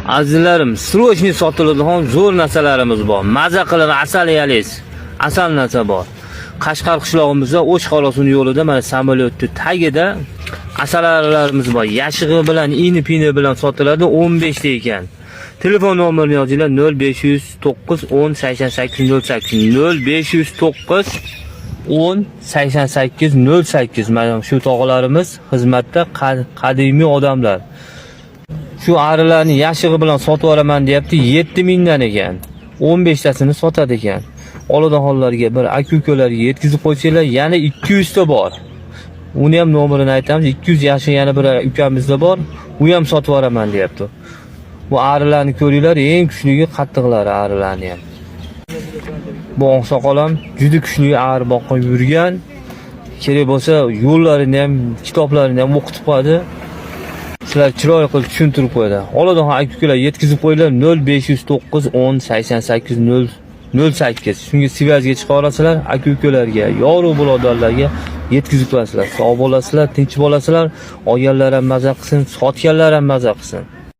Azizlarim, srochniy sotiladigan zo'r narsalarimiz bor. Maza qilib asal yeyiz. Asal narsa bor. Qashqar qishlog'imizda O'sh xolosining yo'lida mana samolyotning tagida asallarimiz bor. Yashig'i bilan, ini-pini bilan sotiladi, 15 ta ekan. Telefon nomerini yozinglar 0509 10 88 08 0509 10 88 08. Mana shu tog'larimiz xizmatda qadimiy odamlar. Shu arilarni yashig'i bilan sotib olaman deyapti, 7000 dan ekan. 15 tasini sotadi ekan. Oladiganlarga bir aka-ukalarga yetkazib qo'ysanglar, yana 200 ta bor. Uni ham nomerini aytamiz. 200 yoshli yana bir ukamizda bor. U ham sotib olaman deyapti. Bu arilarni ko'ringlar, eng kuchligi qattiqlari arilarni ham. Bu oqsoqol ham juda kuchli ari boqib yurgan. Kerak bo'lsa, yo'llarini ham, kitoblarini ham o'qitib qo'yadi. Sizlar chiroyli qilib tushuntirib qo'yadi. Oladigan aka-ukalar yetkazib qo'yinglar 0509 10 88 08. Shunga svязga chiqa olasizlar, aka-ukalarga, yorug' birodarlarga yetkazib qo'yasizlar. Sog' bo'lasizlar, tinch bo'lasizlar. Olganlar ham maza qilsin, sotganlar ham maza qilsin.